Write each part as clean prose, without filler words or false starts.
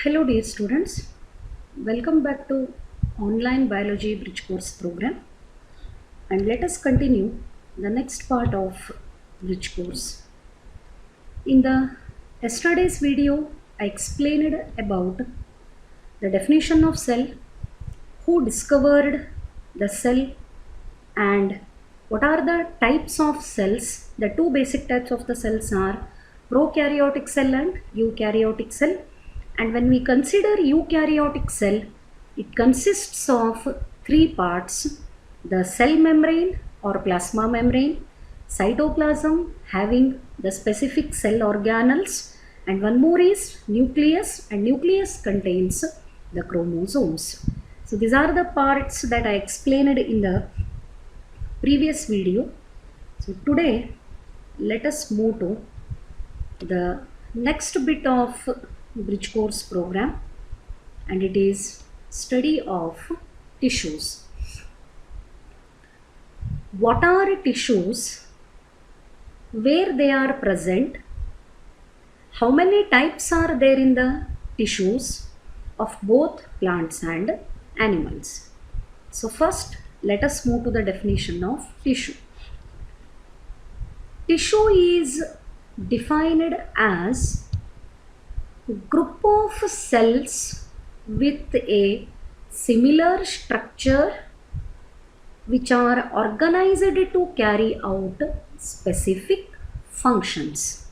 Hello dear students, welcome back to online biology bridge course program, and let us continue the next part of bridge course. In the yesterday's video, I explained about the definition of cell, who discovered the cell, and what are the types of cells. The two basic types of the cells are prokaryotic cell and eukaryotic cell. And when we consider eukaryotic cell, it consists of three parts: the cell membrane or plasma membrane, cytoplasm having the specific cell organelles, and one more is nucleus, and nucleus contains the chromosomes. So these are the parts that I explained in the previous video. So today let us move to the next bit of bridge course program, and it is study of tissues. What are tissues, where they are present, how many types are there in the tissues of both plants and animals. So first let us move to the definition of tissue. Tissue is defined as group of cells with a similar structure which are organized to carry out specific functions.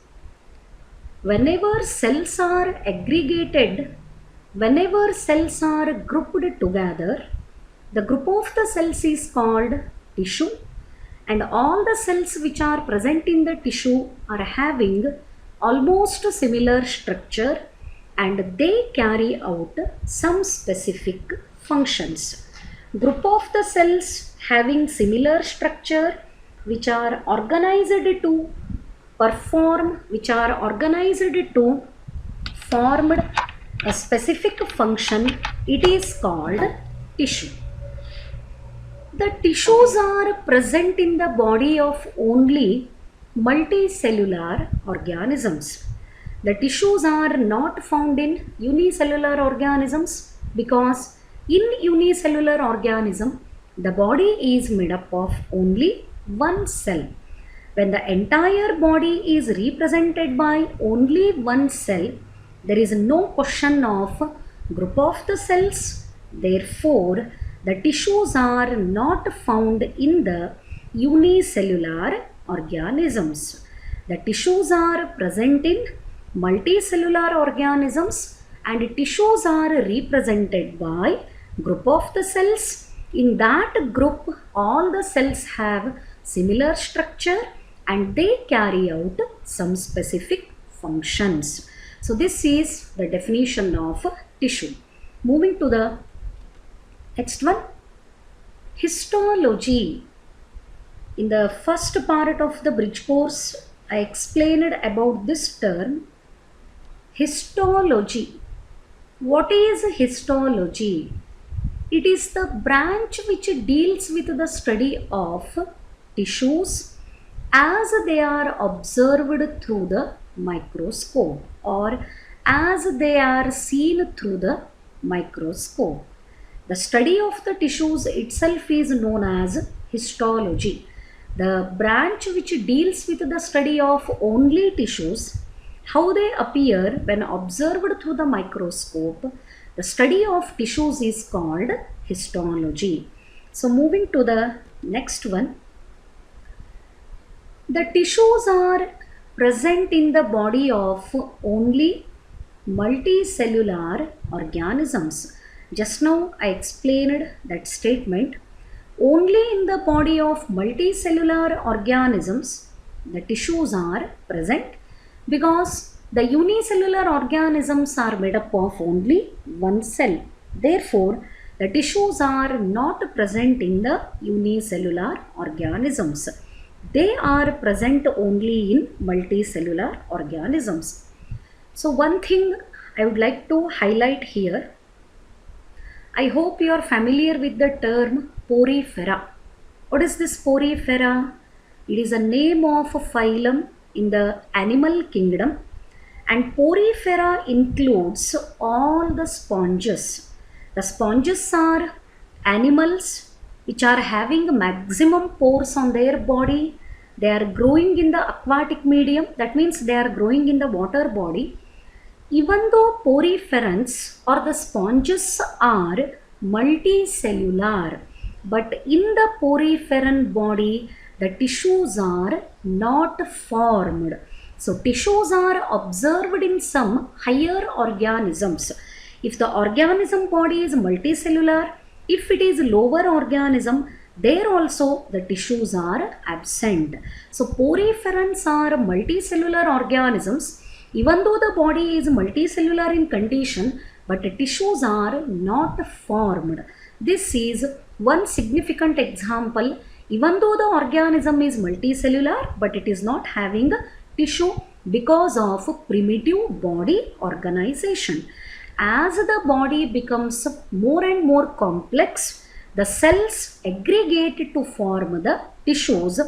Whenever cells are aggregated, whenever cells are grouped together, the group of the cells is called tissue, and all the cells which are present in the tissue are having almost similar structure and they carry out some specific functions. Group of the cells having similar structure which are organized to perform, which are organized to form a specific function, it is called tissue. The tissues are present in the body of only multicellular organisms. The tissues are not found in unicellular organisms because in unicellular organism the body is made up of only one cell. When the entire body is represented by only one cell, there is no question of group of the cells. Therefore, the tissues are not found in the unicellular organisms. The tissues are present in multicellular organisms, and tissues are represented by group of the cells. In that group, all the cells have similar structure and they carry out some specific functions. So this is the definition of tissue. Moving to the next one, histology. In the first part of the bridge course, I explained about this term, histology. What is histology? It is the branch which deals with the study of tissues as they are observed through the microscope or as they are seen through the microscope. The study of the tissues itself is known as histology. The branch which deals with the study of only tissues, how they appear when observed through the microscope, the study of tissues is called histology. So moving to the next one, the tissues are present in the body of only multicellular organisms. Just now I explained that statement. Only in the body of multicellular organisms the tissues are present, because the unicellular organisms are made up of only one cell. Therefore, the tissues are not present in the unicellular organisms. They are present only in multicellular organisms. So one thing I would like to highlight here, I hope you are familiar with the term Porifera. What is this Porifera? It is a name of a phylum in the animal kingdom, And porifera includes all the sponges. The sponges are animals which are having maximum pores on their body. They are growing in the aquatic medium, that means they are growing in the water body. Even though poriferans or the sponges are multicellular, but in the poriferan body, the tissues are not formed. So tissues are observed in some higher organisms. If the organism body is multicellular, if it is lower organism, there also the tissues are absent. So poriferans are multicellular organisms. Even though the body is multicellular in condition, but the tissues are not formed. This is one significant example. Even though the organism is multicellular, but it is not having tissue because of primitive body organization. As the body becomes more and more complex, the cells aggregate to form the tissues.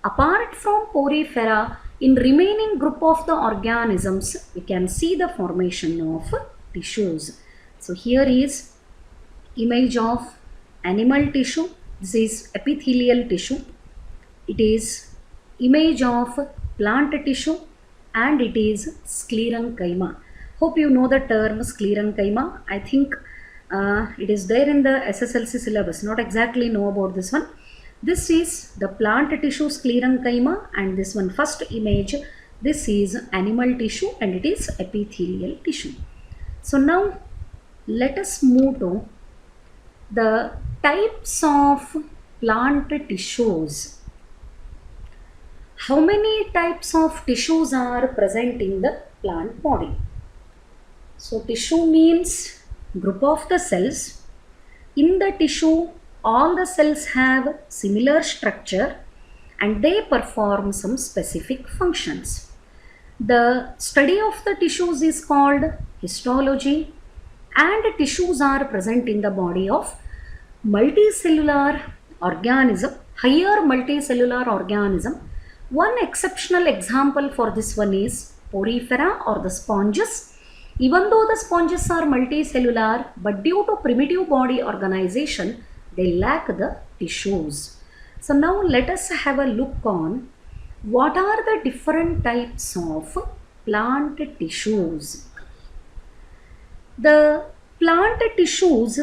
Apart from porifera, in remaining group of the organisms, we can see the formation of tissues. So here is image of animal tissue. This is epithelial tissue. It is image of plant tissue, and it is sclerenchyma. Hope you know the term sclerenchyma. I think it is there in the SSLC syllabus. Not exactly know about this one. This is the plant tissue sclerenchyma, and this one first image, this is animal tissue and it is epithelial tissue. So now let us move to the types of plant tissues. How many types of tissues are present in the plant body? So tissue means group of the cells. In the tissue, all the cells have similar structure and they perform some specific functions. The study of the tissues is called histology, and tissues are present in the body of multicellular organism, higher multicellular organism. One exceptional example for this one is porifera or the sponges. Even though the sponges are multicellular, but due to primitive body organization, they lack the tissues. So now let us have a look on what are the different types of plant tissues. The plant tissues,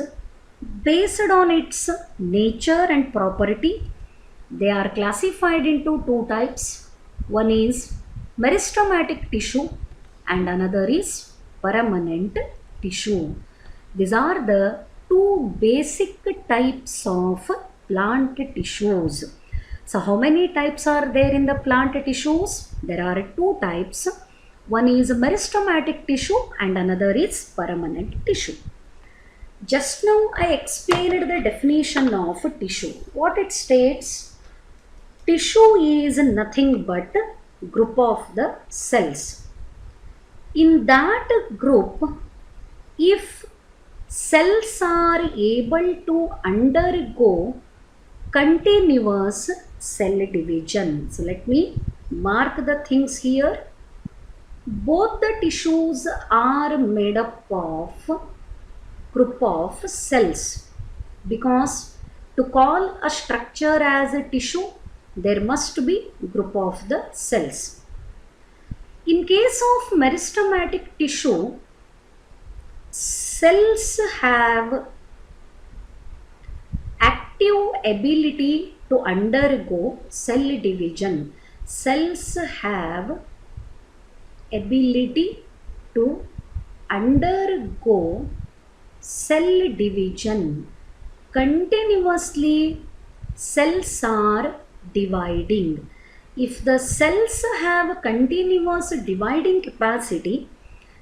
based on its nature and property, they are classified into two types. One is meristematic tissue and another is permanent tissue. These are the two basic types of plant tissues. So how many types are there in the plant tissues? There are two types. One is meristematic tissue and another is permanent tissue. Just now I explained the definition of tissue. What it states? Tissue is nothing but group of the cells. In that group, if cells are able to undergo continuous cell division. So let me mark the things here. Both the tissues are made up of group of cells, because to call a structure as a tissue, there must be group of the cells. In case of meristematic tissue, cells have active ability to undergo cell division. Cells have ability to undergo cell division. Continuously, cells are dividing. If the cells have continuous dividing capacity,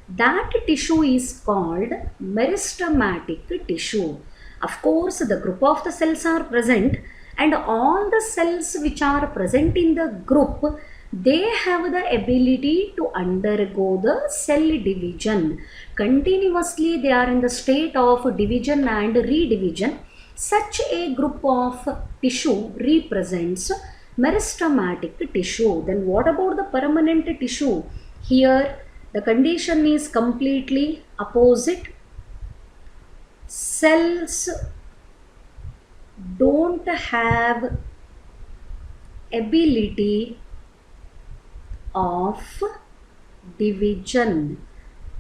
that tissue is called meristematic tissue. Of course, the group of the cells are present, and all the cells which are present in the group, they have the ability to undergo the cell division. Continuously, they are in the state of division and redivision. Such a group of tissue represents meristematic tissue. Then what about the permanent tissue? Here The condition is completely opposite. Cells don't have ability of division.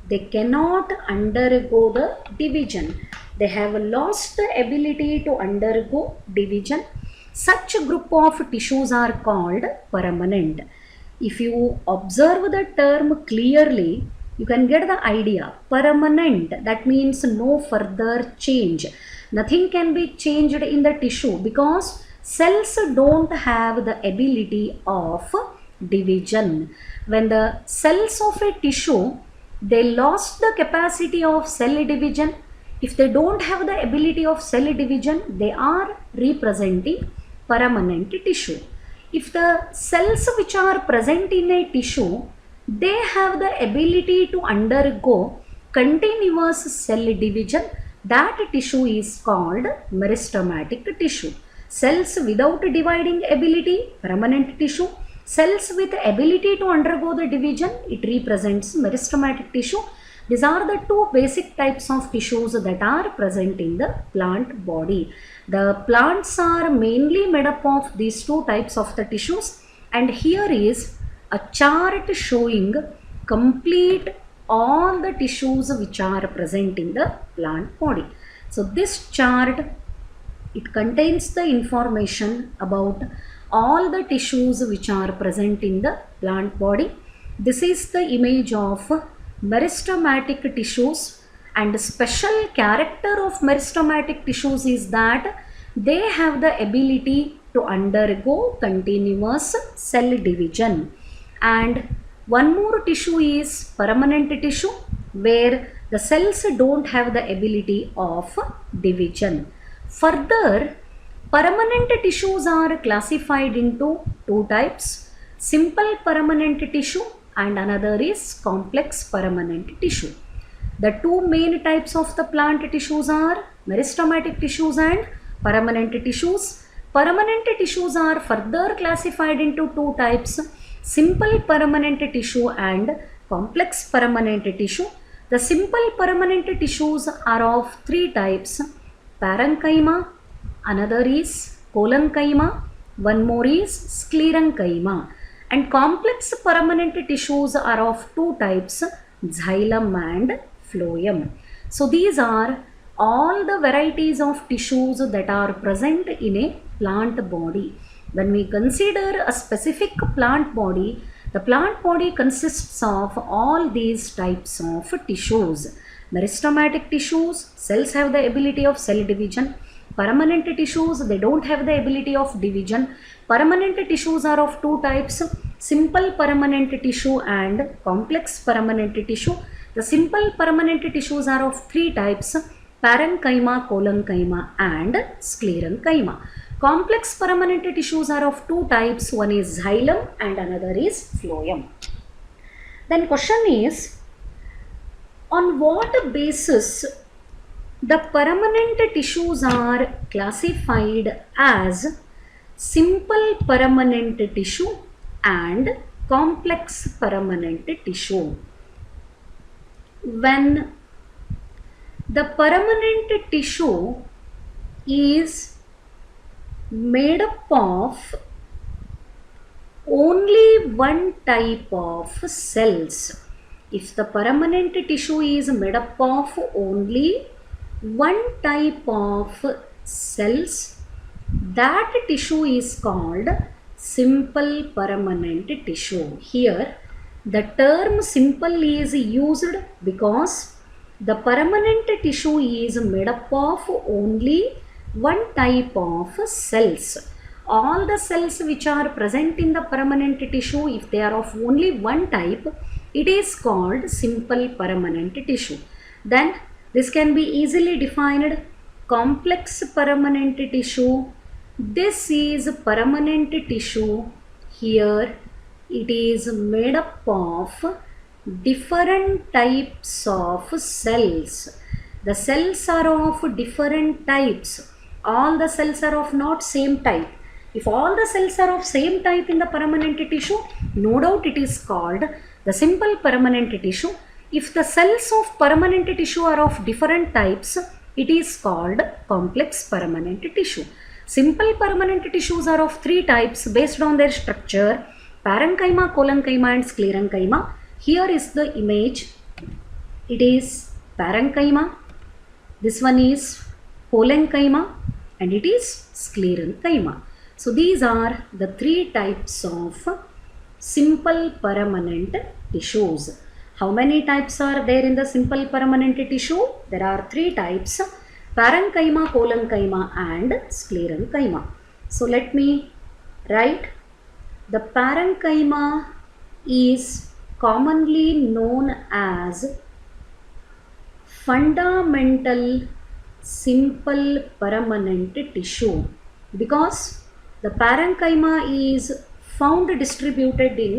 They cannot undergo the division. They have lost the ability to undergo division. Such a group of tissues are called permanent. If you observe the term clearly, you can get the idea. Permanent, that means no further change. Nothing can be changed in the tissue because cells don't have the ability of division. When the cells of a tissue, they lost the capacity of cell division. If they don't have the ability of cell division, they are representing permanent tissue. If the cells which are present in a tissue, they have the ability to undergo continuous cell division, that tissue is called meristematic tissue. Cells without dividing ability, permanent tissue. Cells with ability to undergo the division, it represents meristematic tissue. These are the two basic types of tissues that are present in the plant body. The plants are mainly made up of these two types of the tissues, and here is a chart showing complete all the tissues which are present in the plant body. So this chart, it contains the information about all the tissues which are present in the plant body. This is the image of meristematic tissues, and the special character of meristematic tissues is that they have the ability to undergo continuous cell division. And one more tissue is permanent tissue, where the cells don't have the ability of division. Further, permanent tissues are classified into two types: simple permanent tissue and another is complex permanent tissue. The two main types of the plant tissues are meristematic tissues and permanent tissues. Permanent tissues are further classified into two types: simple permanent tissue and complex permanent tissue. The simple permanent tissues are of three types: parenchyma, another is collenchyma, one more is sclerenchyma. And complex permanent tissues are of two types: xylem and phloem. So these are all the varieties of tissues that are present in a plant body. When we consider a specific plant body, the plant body consists of all these types of tissues. Meristematic tissues, cells have the ability of cell division. Permanent tissues, they don't have the ability of division. Permanent tissues are of two types: simple permanent tissue and complex permanent tissue. The simple permanent tissues are of three types: parenchyma, collenchyma and sclerenchyma. Complex permanent tissues are of two types: one is xylem and another is phloem. Then question is, on what basis the permanent tissues are classified as simple permanent tissue and complex permanent tissue? When the permanent tissue is made up of only one type of cells, if the permanent tissue is made up of only one type of cells, that tissue is called simple permanent tissue. Here the term simple is used because the permanent tissue is made up of only one type of cells. All the cells which are present in the permanent tissue, if they are of only one type, it is called simple permanent tissue. Then this can be easily defined: complex permanent tissue, this is permanent tissue. Here it is made up of different types of cells. The cells are of different types. All the cells are of not same type. If all the cells are of same type in the permanent tissue, no doubt it is called the simple permanent tissue. If the cells of permanent tissue are of different types, it is called complex permanent tissue. Simple permanent tissues are of three types based on their structure: parenchyma, collenchyma and sclerenchyma. Here is the image. It is parenchyma, this one is collenchyma, and it is sclerenchyma. So these are the three types of simple permanent tissues. How many types are there in the simple permanent tissue? There are three types: parenchyma, collenchyma and sclerenchyma. So let me write. The parenchyma is commonly known as fundamental simple permanent tissue because the parenchyma is found distributed in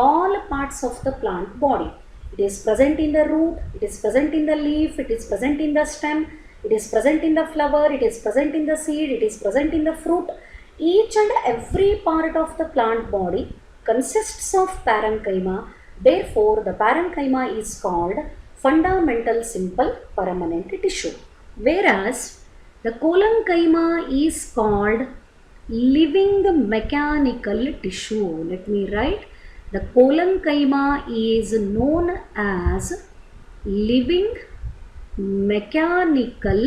all parts of the plant body. It is present in the root, it is present in the leaf, it is present in the stem, it is present in the flower, it is present in the seed, it is present in the fruit. Each and every part of the plant body consists of parenchyma. Therefore, the parenchyma is called fundamental simple permanent tissue. Whereas the collenchyma is called living mechanical tissue. Let me write. The collenchyma is known as living mechanical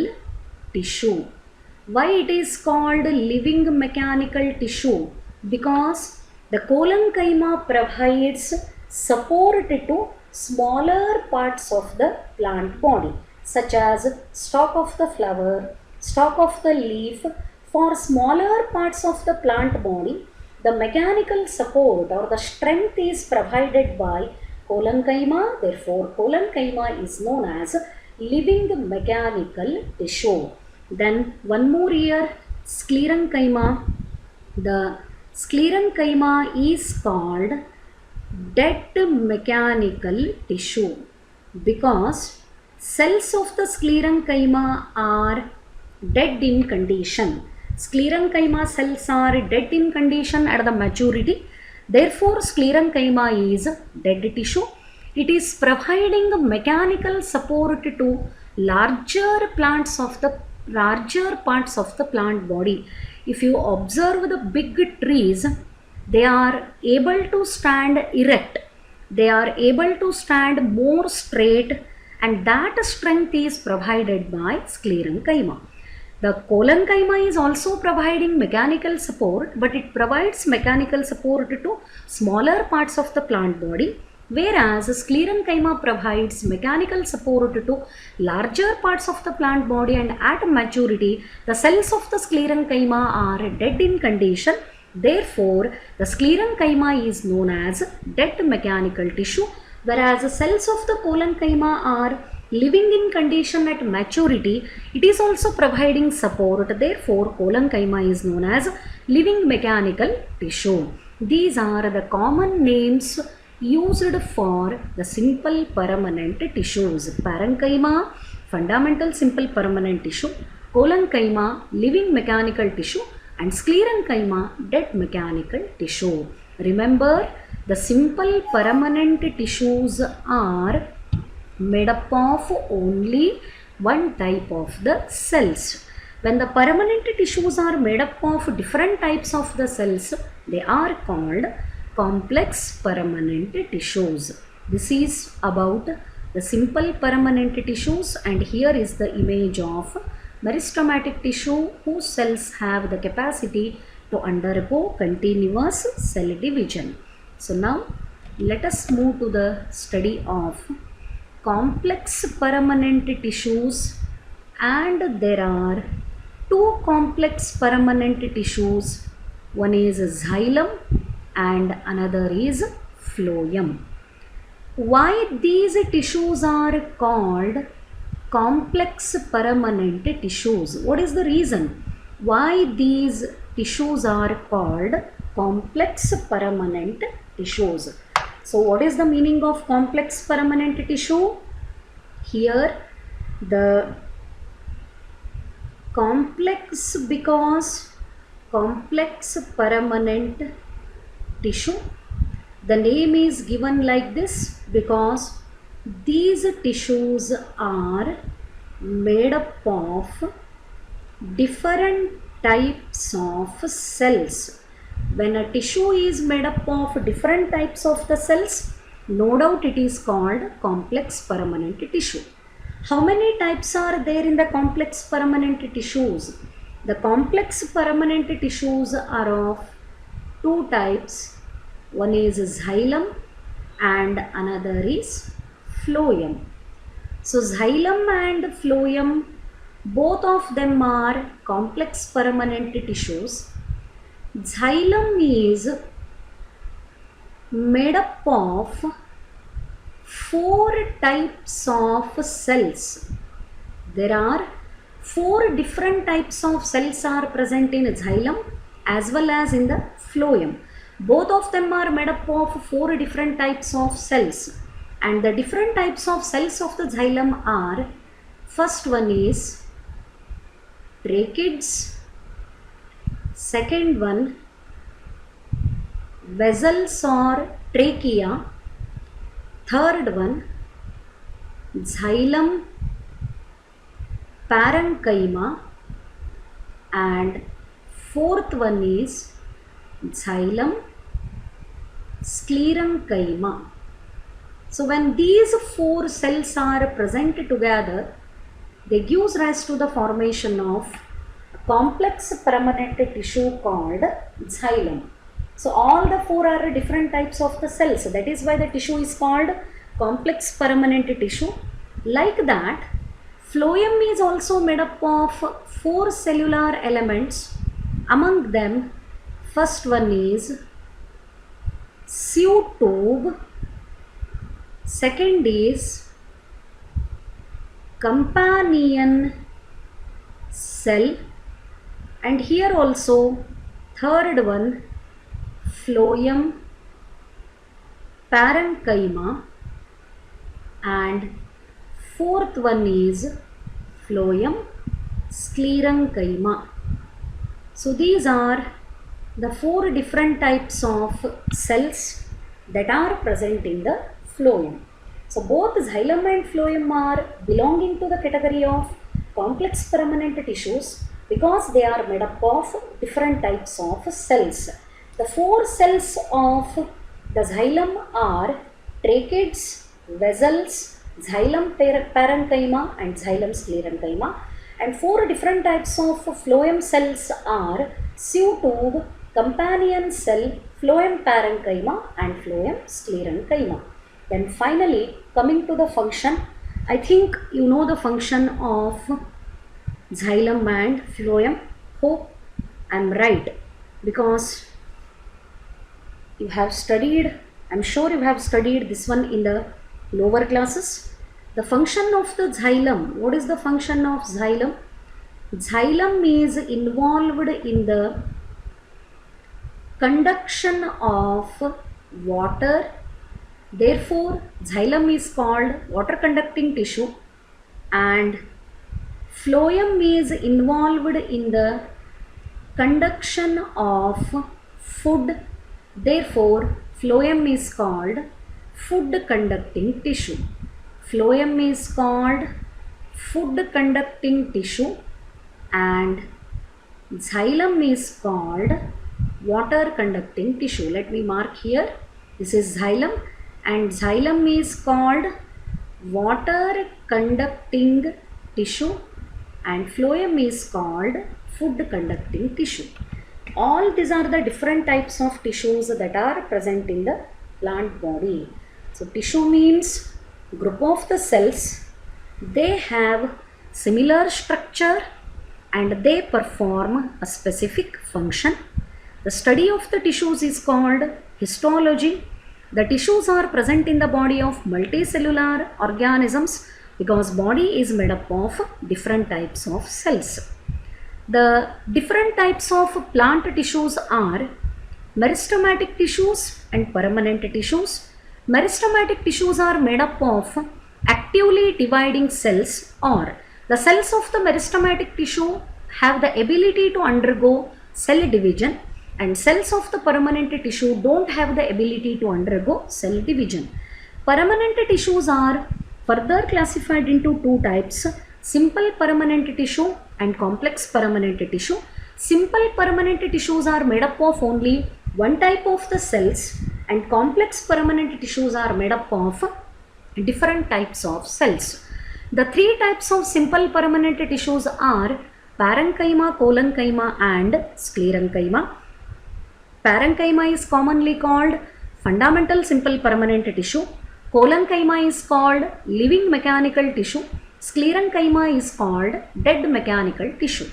tissue. Why it is called living mechanical tissue? Because the collenchyma provides support to smaller parts of the plant body, such as stalk of the flower, stalk of the leaf. For smaller parts of the plant body, the mechanical support or the strength is provided by collenchyma. Therefore, collenchyma is known as living mechanical tissue. Then one more here, sclerenchyma. The sclerenchyma is called dead mechanical tissue because cells of the sclerenchyma are dead in condition. Sclerenchyma cells are dead in condition at the maturity. Therefore, sclerenchyma is dead tissue. It is providing mechanical support to larger parts of the plant body. If you observe the big trees, they are able to stand erect. They are able to stand more straight, and that strength is provided by sclerenchyma. The collenchyma is also providing mechanical support, but it provides mechanical support to smaller parts of the plant body, whereas sclerenchyma provides mechanical support to larger parts of the plant body, and at maturity, the cells of the sclerenchyma are dead in condition. Therefore, the sclerenchyma is known as dead mechanical tissue, whereas the cells of the collenchyma are living in condition at maturity. It is also providing support. Therefore, collenchyma is known as living mechanical tissue. These are the common names used for the simple permanent tissues: parenchyma, fundamental simple permanent tissue; collenchyma, living mechanical tissue; and sclerenchyma, dead mechanical tissue. Remember, the simple permanent tissues are made up of only one type of the cells. When the permanent tissues are made up of different types of the cells, they are called complex permanent tissues. This is about the simple permanent tissues, and here is the image of meristematic tissue whose cells have the capacity to undergo continuous cell division. So now let us move to the study of complex permanent tissues, and there are two complex permanent tissues. One is xylem and another is phloem. Why these tissues are called complex permanent tissues? What is the reason why these tissues are called complex permanent tissues? So what is the meaning of complex permanent tissue? Here the complex, because complex permanent tissue, The name is given like this because these tissues are made up of different types of cells. When a tissue is made up of different types of the cells, no doubt it is called complex permanent tissue. How many types are there in the complex permanent tissues? The complex permanent tissues are of two types. One is xylem and another is phloem. So xylem and phloem, both of them are complex permanent tissues. Xylem is made up of four types of cells. There are four different types of cells are present in xylem as well as in the phloem. Both of them are made up of four different types of cells, and the different types of cells of the xylem are, first one is tracheids, second one vessels or trachea, third one xylem parenchyma, and fourth one is xylem sclerenchyma. So when these four cells are present together, they give rise to the formation of a complex permanent tissue called xylem. So all the four are different types of the cells. That is why the tissue is called complex permanent tissue. Like that, phloem is also made up of four cellular elements. Among them, first one is sieve tube, second is companion cell, and here also third one phloem parenchyma, and fourth one is phloem sclerenchyma. So these are the four different types of cells that are present in the phloem. So both xylem and phloem are belonging to the category of complex permanent tissues because they are made up of different types of cells. The four cells of the xylem are tracheids, vessels, xylem parenchyma and xylem sclerenchyma, and four different types of phloem cells are sieve tube, companion cell, phloem parenchyma and phloem sclerenchyma. Then finally, coming to the function, I think you know the function of xylem and phloem. Hope I am right, because you have studied, I am sure you have studied this one in the lower classes. The function of the xylem, what is the function of xylem? Xylem is involved in the conduction of water. Therefore, xylem is called water conducting tissue, and phloem is involved in the conduction of food. Therefore, phloem is called food conducting tissue. Phloem is called food conducting tissue and xylem is called water conducting tissue. Let me mark here. This is xylem, and xylem is called water conducting tissue and phloem is called food conducting tissue. All these are the different types of tissues that are present in the plant body. So tissue means group of the cells. They have similar structure and they perform a specific function. The study of the tissues is called histology. The tissues are present in the body of multicellular organisms because body is made up of different types of cells. The different types of plant tissues are meristematic tissues and permanent tissues. Meristematic tissues are made up of actively dividing cells, or the cells of the meristematic tissue have the ability to undergo cell division. and cells of the permanent tissue don't have the ability to undergo cell division. Permanent tissues are further classified into two types: simple permanent tissue and complex permanent tissue. Simple permanent tissues are made up of only one type of the cells, and complex permanent tissues are made up of different types of cells. The three types of simple permanent tissues are parenchyma, collenchyma and sclerenchyma. Parenchyma is commonly called fundamental simple permanent tissue. Collenchyma is called living mechanical tissue. Sclerenchyma is called dead mechanical tissue.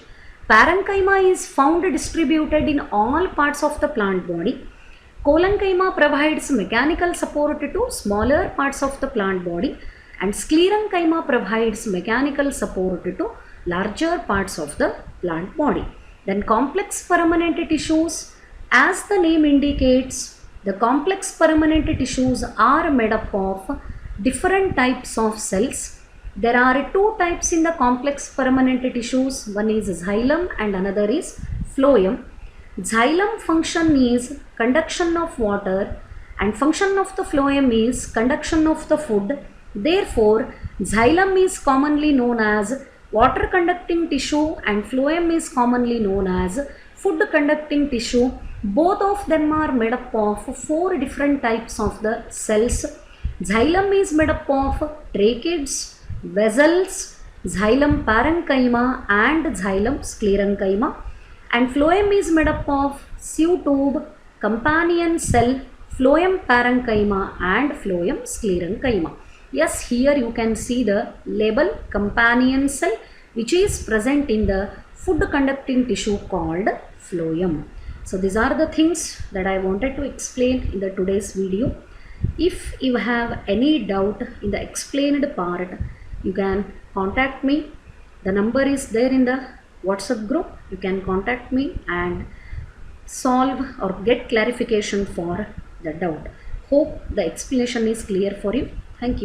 Parenchyma is found distributed in all parts of the plant body. Collenchyma provides mechanical support to smaller parts of the plant body, and sclerenchyma provides mechanical support to larger parts of the plant body. Then complex permanent tissues, as the name indicates, the complex permanent tissues are made up of different types of cells. There are two types in the complex permanent tissues. One is xylem and another is phloem. Xylem function is conduction of water and function of the phloem is conduction of the food. Therefore, xylem is commonly known as water conducting tissue and phloem is commonly known as food conducting tissue. Both of them are made up of four different types of the cells. Xylem is made up of tracheids, vessels, xylem parenchyma and xylem sclerenchyma, and phloem is made up of sieve tube, companion cell, phloem parenchyma and phloem sclerenchyma. Yes, here you can see the label companion cell which is present in the food conducting tissue called phloem. So these are the things that I wanted to explain in the today's video. If you have any doubt in the explained part, you can contact me. The number is there in the WhatsApp group. You can contact me and solve or get clarification for the doubt. Hope the explanation is clear for you. Thank you.